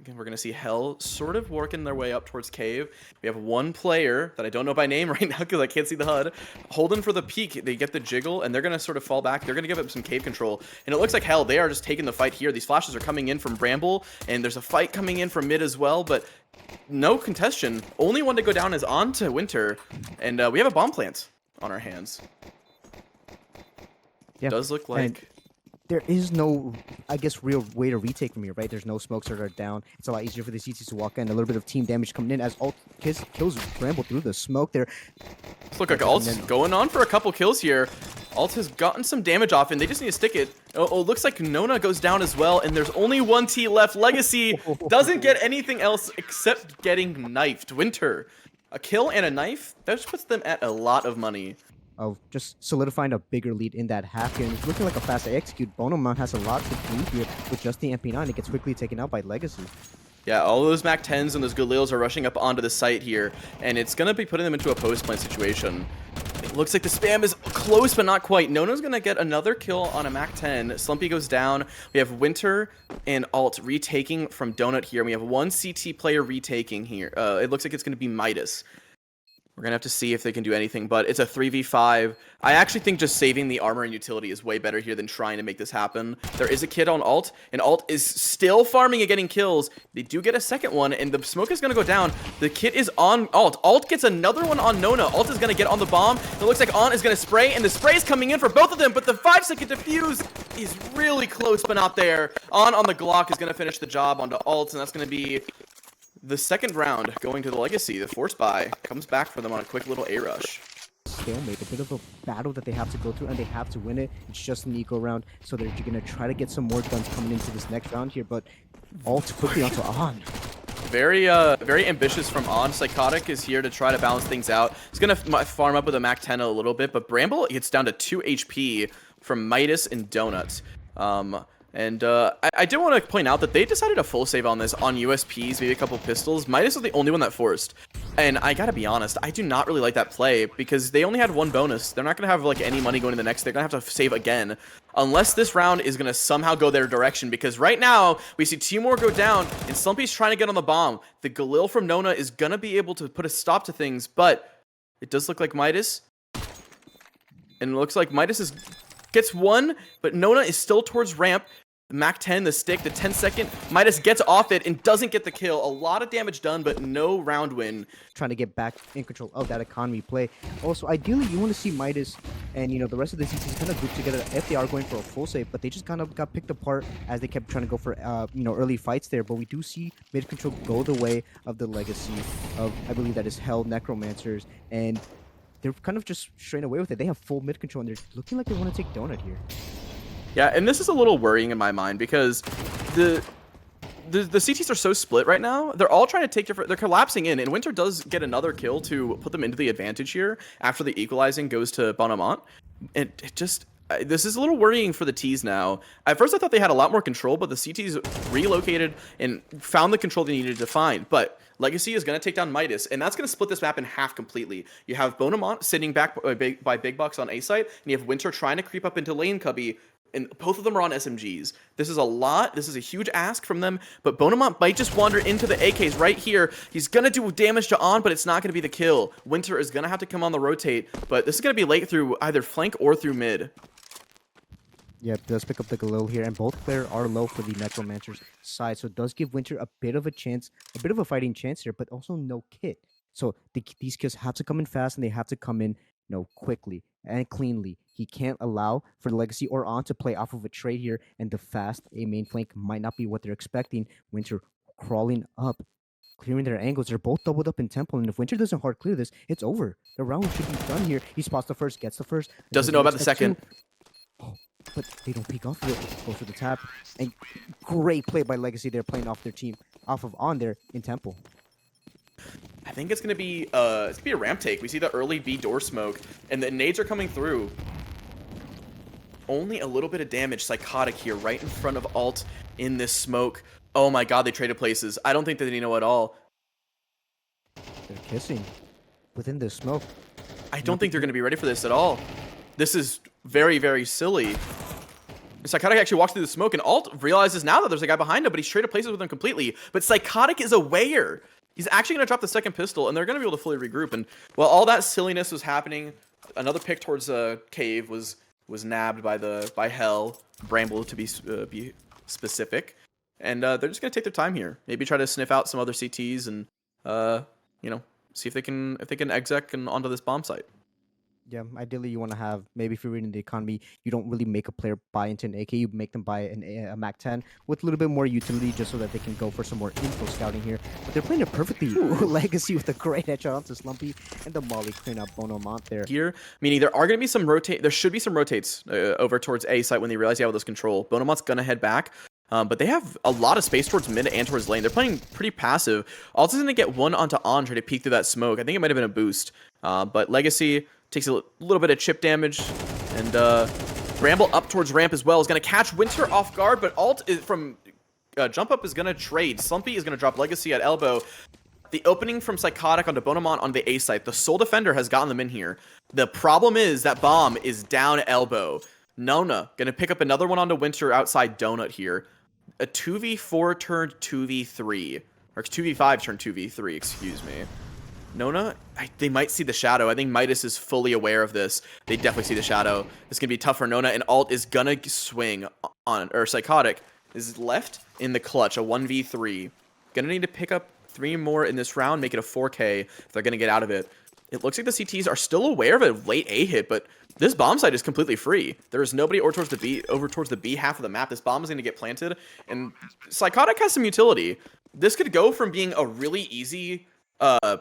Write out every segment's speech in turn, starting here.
Again, we're going to see HEL sort of working their way up towards cave. We have one player that I don't know by name right now because I can't see the HUD. Holding for the peek. They get the jiggle, and they're going to sort of fall back. They're going to give up some cave control. And it looks like HEL, they are just taking the fight here. These flashes are coming in from Bramble, and there's a fight coming in from mid as well, but no contestation. Only one to go down is on to Winter, and we have a bomb plant on our hands. Yeah. Does look like... And there is no, I guess, real way to retake from here, right? There's no smokes that are down. It's a lot easier for the CTs to walk in. A little bit of team damage coming in as Alt kills Bramble through the smoke there. Look like Alt's going on for a couple kills here. Alt has gotten some damage off, and they just need to stick it. Oh, looks like Nona goes down as well, and there's only one T left. Legacy doesn't get anything else except getting knifed. Winter, a kill and a knife, that just puts them at a lot of money. Of just solidifying a bigger lead in that half game. It's looking like a fast execute. Bonomount has a lot to do here with just the MP9. It gets quickly taken out by Legacy. Yeah, all those Mac 10s and those Galils are rushing up onto the site here, and it's going to be putting them into a post-plant situation. It looks like the spam is close, but not quite. Nona's going to get another kill on a Mac 10. Slumpy goes down. We have Winter and Alt retaking from Donut here. We have one CT player retaking here. It looks like it's going to be Midas. We're going to have to see if they can do anything, but it's a 3v5. I actually think just saving the armor and utility is way better here than trying to make this happen. There is a kid on Alt, and Alt is still farming and getting kills. They do get a second one, and the smoke is going to go down. The kid is on Alt. Alt gets another one on Nona. Alt is going to get on the bomb. It looks like On is going to spray, and the spray is coming in for both of them, but the 5-second defuse is really close, but not there. On the Glock is going to finish the job onto Alt, and that's going to be... the second round going to the Legacy. The force buy comes back for them on a quick little A rush. Stalemate, a bit of a battle that they have to go through, and they have to win it. It's just an eco round, so they're going to try to get some more guns coming into this next round here, but Alt quickly onto On. Very ambitious from On. Psychotic is here to try to balance things out. He's going to farm up with a Mac 10 a little bit, but Bramble gets down to 2 HP from Midas and Donuts. I did want to point out that they decided to full save on this on USPs, maybe a couple pistols. Midas was the only one that forced. And I gotta be honest, I do not really like that play because they only had one bonus. They're not gonna have like any money going to the next. They're gonna have to save again. Unless this round is gonna somehow go their direction, because right now we see Timur go down and Slumpy's trying to get on the bomb. The Galil from Nona is gonna be able to put a stop to things, but it does look like Midas. And it looks like Midas gets one, but Nona is still towards ramp. The Mac 10, the stick, the 10-second. Midas gets off it and doesn't get the kill. A lot of damage done, but no round win. Trying to get back in control of that economy play. Also, ideally, you want to see Midas and, the rest of the CTs kind of group together if they are going for a full save, but they just kind of got picked apart as they kept trying to go for, early fights there. But we do see mid control go the way of the Legacy of, I believe that is HEL, Necromancers, and they're kind of just straying away with it. They have full mid control, and they're looking like they want to take Donut here. Yeah, and this is a little worrying in my mind because the CTs are so split right now. They're all trying to take different... They're collapsing in, and Winter does get another kill to put them into the advantage here after the equalizing goes to Bonamont. And it just... This is a little worrying for the Ts now. At first, I thought they had a lot more control, but the CTs relocated and found the control they needed to find. But Legacy is going to take down Midas, and that's going to split this map in half completely. You have Bonamont sitting back by Big Box on A site, and you have Winter trying to creep up into Lane Cubby, and both of them are on SMGs. This is a lot. This is a huge ask from them, but Bonamont might just wander into the AKs right here. He's going to do damage to On, but it's not going to be the kill. Winter is going to have to come on the rotate, but this is going to be late through either flank or through mid. Yeah, it does pick up the Galil here, and both players are low for the Necromancers side, so it does give Winter a bit of a chance, a bit of a fighting chance here, but also no kit. So these kills have to come in fast, and they have to come in, quickly and cleanly. He can't allow for the Legacy or On to play off of a trade here, and the fast A main flank might not be what they're expecting. Winter crawling up, clearing their angles. They're both doubled up in Temple, and if Winter doesn't hard clear this, it's over. The round should be done here. He spots the first, gets the first. Doesn't know about the second. Oh, but they don't peek off of it. Go for the tap. And great play by Legacy. They're playing off their team, off of On there in Temple. I think it's gonna be a ramp take. We see the early B door smoke, and the nades are coming through. Only a little bit of damage. Psychotic here, right in front of Alt in this smoke. Oh my god, they traded places. I don't think that they know at all. They're kissing within the smoke. I don't think they're gonna be ready for this at all. This is very, very silly. Psychotic actually walks through the smoke, and Alt realizes now that there's a guy behind him, but he's traded places with him completely. But Psychotic is aware. He's actually going to drop the second pistol, and they're going to be able to fully regroup. And while all that silliness was happening, another pick towards Cave was nabbed by HEL, Bramble to be specific. And they're just going to take their time here. Maybe try to sniff out some other CTs and, you know, see if they can exec and onto this bomb site. Yeah, ideally you want to have, maybe if you're reading the economy, you don't really make a player buy into an AK, you make them buy a MAC-10 with a little bit more utility just so that they can go for some more info scouting here. But they're playing it perfectly. Legacy with a great headshot onto Slumpy and the Molly clean up Bonomont there. Here, meaning there are going to be some there should be some rotates over towards A site when they realize they have all this control. Bonomont's going to head back. But they have a lot of space towards mid and towards lane. They're playing pretty passive. Also going to get one onto On, try to peek through that smoke. I think it might have been a boost. But Legacy takes a little bit of chip damage. And Bramble up towards ramp as well is going to catch Winter off guard. But Alt is from jump up is going to trade. Slumpy is going to drop Legacy at elbow. The opening from Psychotic onto Bonomont on the A site. The sole defender has gotten them in here. The problem is that bomb is down elbow. Nona going to pick up another one onto Winter outside Donut here. A 2v4 turned 2v3. Or 2v5 turned 2v3, excuse me. Nona, they might see the shadow. I think Midas is fully aware of this. They definitely see the shadow. It's going to be tough for Nona, and Alt is going to swing on, or Psychotic is left in the clutch, a 1v3. Going to need to pick up 3 more in this round, make it a 4K if they're going to get out of it. It looks like the CTs are still aware of a late A hit, but this bomb site is completely free. There is nobody over towards the B half of the map. This bomb is going to get planted, and Psychotic has some utility. This could go from being a really easy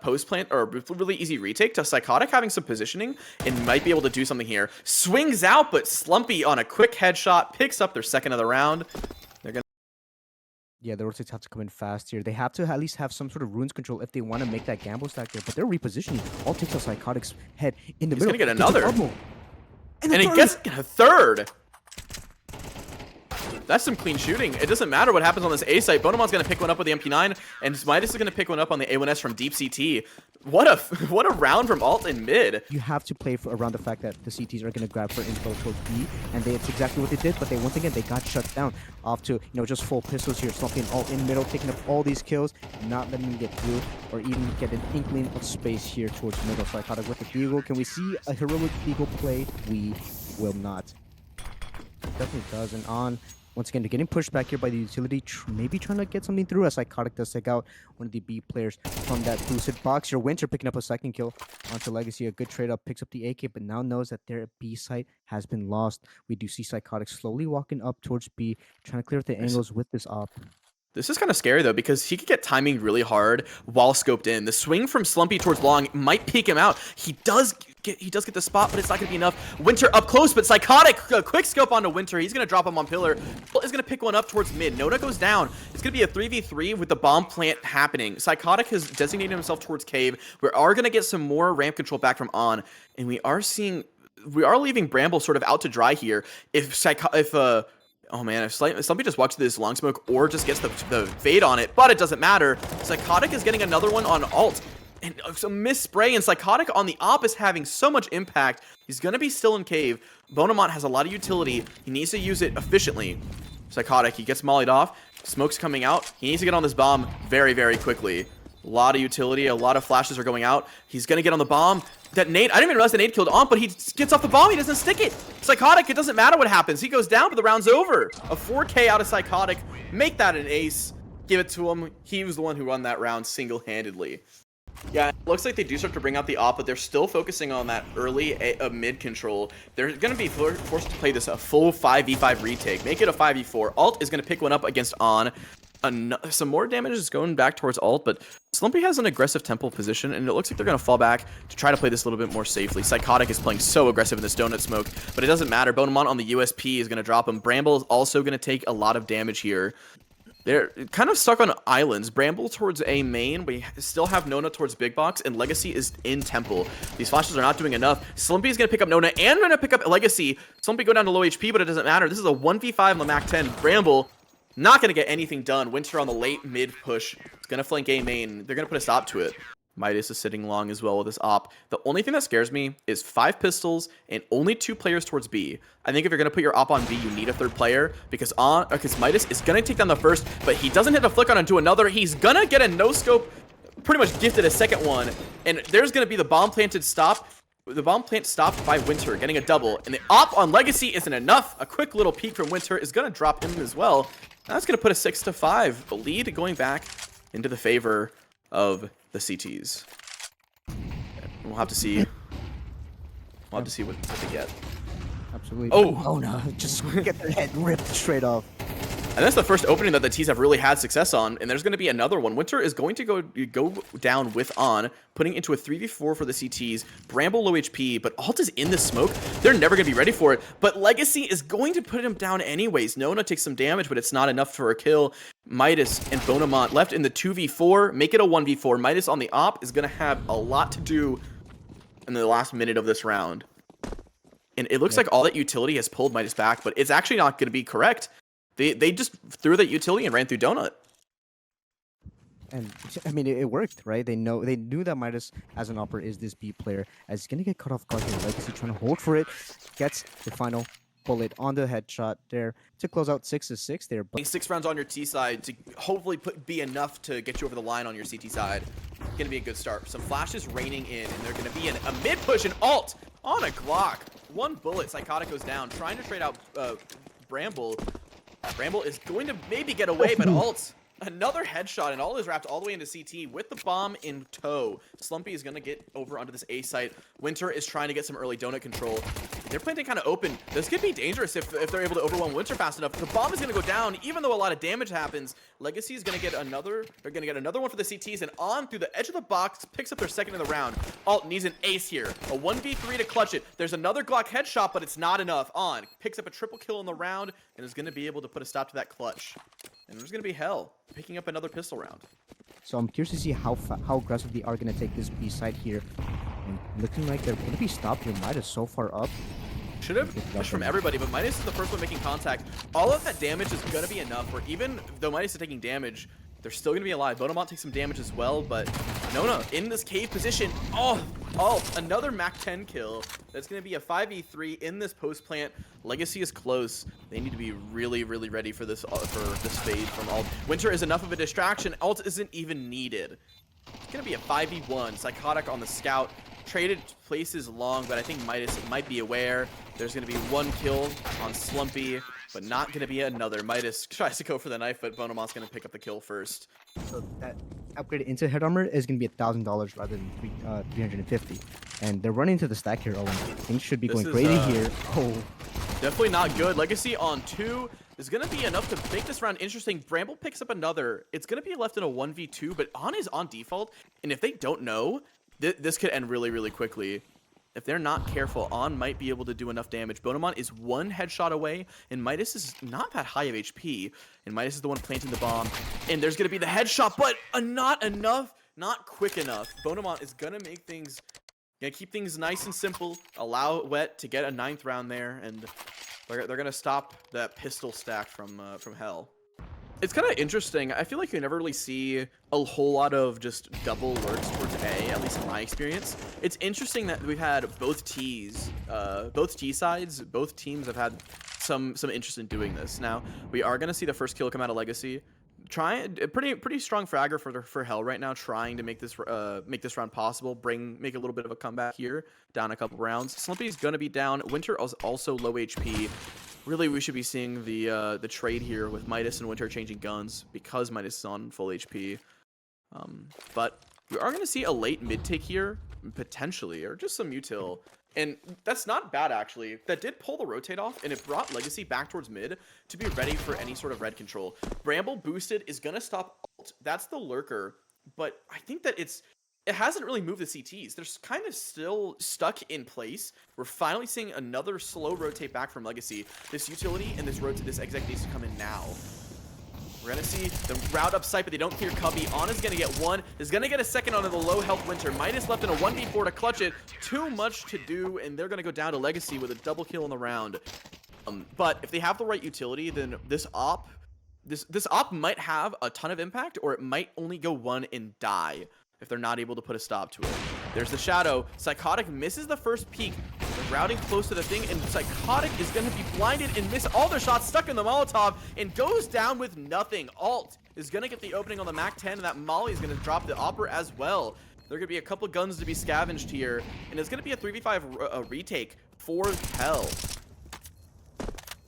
post plant or really easy retake to Psychotic having some positioning and might be able to do something here. Swings out, but Slumpy on a quick headshot picks up their second of the round. Yeah, the rotates have to come in fast here. They have to at least have some sort of runes control if they want to make that gamble stack there. But they're repositioning. All takes out Psychotic's head in the middle. He's going to get another. And he gets a third. That's some clean shooting. It doesn't matter what happens on this A site. Bonomont's going to pick one up with the MP9, and Midas is going to pick one up on the A1S from Deep CT. What a round from Alt in mid. You have to play around the fact that the CTs are going to grab for info towards B, and it's exactly what they did, but once again, they got shut down off to, just full pistols here, slumping Alt in middle, taking up all these kills, not letting them get through, or even get an inkling of space here towards middle. Psychotic with the Deagle. Can we see a heroic Deagle play? We will not. Definitely does, and On. Once again, they're getting pushed back here by the utility, maybe trying to get something through as Psychotic does take out one of the B players from that boosted box. Your Winter picking up a second kill onto Legacy. A good trade up, picks up the AK, but now knows that their B site has been lost. We do see Psychotic slowly walking up towards B, trying to clear up the angles with this op. This is kind of scary, though, because he could get timing really hard while scoped in. The swing from Slumpy towards Long might peek him out. He does get the spot, but it's not going to be enough. Winter up close, but Psychotic, quick scope onto Winter. He's going to drop him on Pillar. Is going to pick one up towards mid. Nona goes down. It's going to be a 3v3 with the bomb plant happening. Psychotic has designated himself towards Cave. We are going to get some more ramp control back from On, and we are leaving Bramble sort of out to dry here. Oh man, if somebody just walks this long smoke or just gets the fade on it, but it doesn't matter. Psychotic is getting another one on Alt. And some miss spray, and Psychotic on the op is having so much impact. He's going to be still in Cave. Bonomont has a lot of utility. He needs to use it efficiently. Psychotic, he gets mollied off. Smoke's coming out. He needs to get on this bomb very, very quickly. A lot of utility. A lot of flashes are going out. He's going to get on the bomb. That nade, I didn't even realize the nade killed On, but he gets off the bomb. He doesn't stick it. Psychotic, it doesn't matter what happens. He goes down, but the round's over. A 4K out of Psychotic. Make that an ace. Give it to him. He was the one who won that round single-handedly. Yeah, it looks like they do start to bring out the op, but they're still focusing on that early mid control. They're going to be forced to play this a full 5v5 retake. Make it a 5v4. Alt is going to pick one up against On. Some more damage is going back towards Alt, but Slumpy has an aggressive temple position, and it looks like they're going to fall back to try to play this a little bit more safely. Psychotic is playing so aggressive in this donut smoke, but it doesn't matter. Bonomont on the USP is going to drop him. Bramble is also going to take a lot of damage here. They're kind of stuck on islands. Bramble towards A main. We still have Nona towards Big Box, and Legacy is in Temple. These flashes are not doing enough. Slumpy is going to pick up Nona and going to pick up Legacy. Slumpy go down to low HP, but it doesn't matter. This is a 1v5 on the Mac 10. Bramble not going to get anything done. Winter on the late mid push. It's going to flank A main. They're going to put a stop to it. Midas is sitting long as well with this op. The only thing that scares me is 5 pistols and only 2 players towards B. I think if you're going to put your op on B, you need a 3rd player because Midas is going to take down the first, but he doesn't hit a flick on into another. He's going to get a no-scope, pretty much gifted a second one, and there's going to be the bomb planted stop. The bomb plant stopped by Winter, getting a double, and the op on Legacy isn't enough. A quick little peek from Winter is going to drop him as well. That's going to put a 6-5 lead going back into the favor of the CTs. We'll have to see. We'll have to see what they get. Absolutely. Oh no! Just get their head ripped straight off. And that's the first opening that the T's have really had success on, and there's going to be another one. Winter is going to go down with On, putting into a 3v4 for the CTs. Bramble low HP, but Alt is in the smoke. They're never going to be ready for it, but Legacy is going to put him down anyways. Nona takes some damage, but it's not enough for a kill. Midas and Bonamont left in the 2v4, make it a 1v4. Midas on the op is going to have a lot to do in the last minute of this round. And it looks like all that utility has pulled Midas back, but it's actually not going to be correct. They just threw that utility and ran through Donut. And I mean, it worked, right? They knew that Midas as an opera is this B player, as he's gonna get cut off guard here. Legacy trying to hold for it, gets the final bullet on the headshot there to close out 6-6 there. But 6 rounds on your T side to hopefully be enough to get you over the line on your CT side. Gonna be a good start. Some flashes raining in, and they're gonna be a mid push and Alt on a Glock. 1 bullet, Psychotic goes down, trying to trade out Bramble. Bramble is going to maybe get away, but Alt, another headshot, and Alt is wrapped all the way into CT with the bomb in tow. Slumpy is going to get over onto this A site. Winter is trying to get some early donut control. They're planting kind of open. This could be dangerous if they're able to overwhelm Winter fast enough. The bomb is going to go down, even though a lot of damage happens. Legacy is going to get another. They're going to get another one for the CTs, and On through the edge of the box picks up their second in the round. Alt needs an ace here, a 1v3 to clutch it. There's another Glock headshot, but it's not enough. On picks up a triple kill in the round and is going to be able to put a stop to that clutch. And there's going to be HEL picking up another pistol round. so I'm curious to see how aggressive they are going to take this B side here. And looking like they're going to be stopped here. Midas so far up. Should have pushed from everybody, but Midas is the first one making contact. All of that damage is going to be enough, where even though Midas is taking damage, they're still going to be alive. Bonamont takes some damage as well, but Nona in this cave position. Oh, another MAC-10 kill. That's going to be a 5v3 in this post plant. Legacy is close. They need to be really, really ready for this fade from Alt. Winter is enough of a distraction. Alt isn't even needed. It's going to be a 5v1. Psychotic on the scout. Traded places long, but I think Midas might be aware. There's going to be 1 kill on Slumpy, but not going to be another. Midas tries to go for the knife, but Bonamont's going to pick up the kill first. So that upgrade into head armor is going to be $1,000 rather than 350. And they're running to the stack here, Owen. Things should be going crazy here. Oh, definitely not good. Legacy on 2 is going to be enough to make this round interesting. Bramble picks up another. It's going to be left in a 1v2, but On is on default. And if they don't know, this could end really, really quickly. If they're not careful, On might be able to do enough damage. Bonamont is 1 headshot away, and Midas is not that high of HP. And Midas is the one planting the bomb. And there's going to be the headshot, but not enough, not quick enough. Bonamont is going to make things, going to keep things nice and simple, allow Wet to get a 9th round there, and they're going to stop that pistol stack from HEL. It's kind of interesting. I feel like you never really see a whole lot of just double lurks towards A, at least in my experience. It's interesting that we've had both T's, both T sides, both teams have had some interest in doing this. Now, we are going to see the first kill come out of Legacy. Pretty strong fragger for HEL right now, trying to make this round possible. Make a little bit of a comeback here, down a couple rounds. Slumpy's going to be down. Winter is also low HP. Really, we should be seeing the trade here with Midas and Winter changing guns because Midas is on full HP. But we are going to see a late mid take here, potentially, or just some util. And that's not bad, actually. That did pull the rotate off, and it brought Legacy back towards mid to be ready for any sort of red control. Bramble boosted is going to stop Alt. That's the lurker, but I think that it hasn't really moved the CTs. They're kind of still stuck in place. We're finally seeing another slow rotate back from Legacy. This utility and this exec needs to come in now. We're going to see the route up site, but they don't clear Cubby. On is going to get 1. Is going to get a second onto the low health Winter. Midas left in a 1v4 to clutch it. Too much to do, and they're going to go down to Legacy with a double kill in the round. But if they have the right utility, then this op might have a ton of impact, or it might only go 1 and die. if they're not able to put a stop to it. There's the shadow. Psychotic misses the first peek. They're routing close to the thing, and Psychotic is going to be blinded and miss all their shots, stuck in the Molotov, and goes down with nothing. Alt is going to get the opening on the MAC-10, and that Molly is going to drop the Opera as well. There are going to be a couple guns to be scavenged here, and it's going to be a 3v5 retake for HEL.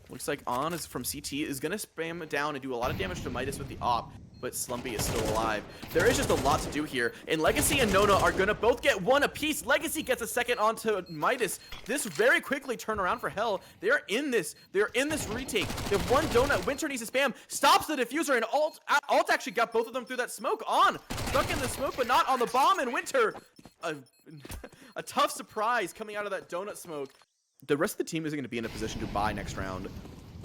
Looks like On is from CT is going to spam down and do a lot of damage to Midas with the op, but Slumpy is still alive. There is just a lot to do here, and Legacy and Nona are going to both get one apiece. Legacy gets a second onto Midas. This very quickly turn around for HEL. They're in this retake. They have one donut. Winter needs to spam, stops the diffuser, and Alt actually got both of them through that smoke. On stuck in the smoke, but not on the bomb, and Winter, a tough surprise coming out of that donut smoke. The rest of the team isn't going to be in a position to buy next round.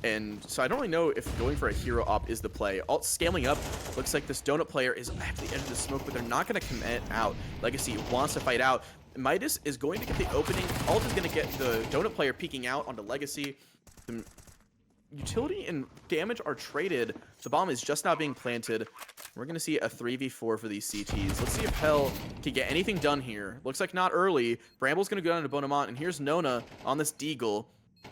And so I don't really know if going for a hero op is the play. Alt scaling up. Looks like this donut player is at the edge of the smoke, but they're not going to commit out. Legacy wants to fight out. Midas is going to get the opening. Alt is going to get the donut player peeking out onto Legacy. Utility and damage are traded. The bomb is just now being planted. We're going to see a 3v4 for these CTs. Let's see if HEL can get anything done here. Looks like not early. Bramble's going to go down to Bonamont, and here's Nona on this Deagle.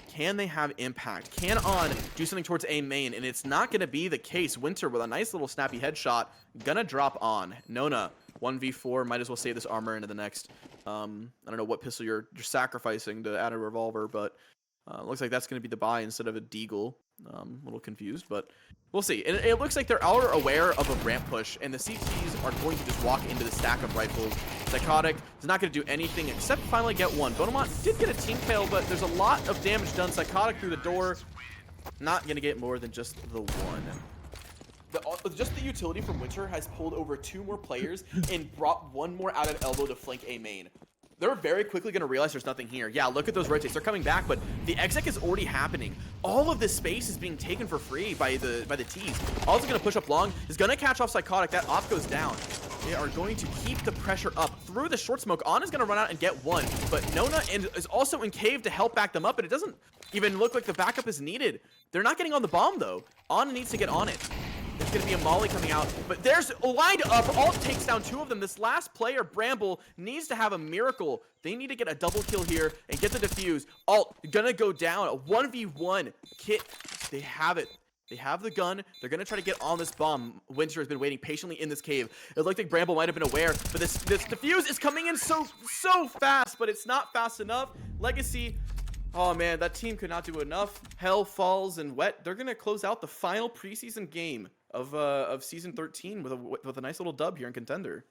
Can they have impact? Can On do something towards A main? And it's not going to be the case. Winter with a nice little snappy headshot. Gonna drop On. Nona, 1v4. Might as well save this armor into the next. I don't know what pistol you're sacrificing to add a revolver, but looks like that's going to be the buy instead of a Deagle. A little confused, but we'll see. And it looks like they're all aware of a ramp push, and the CTs are going to just walk into the stack of rifles. Psychotic is not going to do anything except finally get one. Bonamont did get a team kill, but there's a lot of damage done. Psychotic through the door, not going to get more than just the one. Just the utility from Winter has pulled over 2 more players and brought 1 more out of elbow to flank A main. They're very quickly going to realize there's nothing here. Yeah, look at those rotates. They're coming back, but the exec is already happening. All of this space is being taken for free by the T's. Also going to push up long. Is going to catch off Psychotic. That op goes down. They are going to keep the pressure up through the short smoke. On is going to run out and get one, but Nona is also in cave to help back them up, and it doesn't even look like the backup is needed. They're not getting on the bomb, though. On needs to get on it. There's going to be a Molly coming out, but there's lined up. Alt takes down 2 of them. This last player, Bramble, needs to have a miracle. They need to get a double kill here and get the defuse. Alt gonna go down. A 1v1 kit. They have it. They have the gun. They're gonna try to get on this bomb. Winter has been waiting patiently in this cave. It looked like Bramble might have been aware, but this defuse is coming in so fast, but it's not fast enough. Legacy. Oh man, that team could not do enough. HEL falls and Wet. They're gonna close out the final preseason game of season 13 with a nice little dub here in Contender.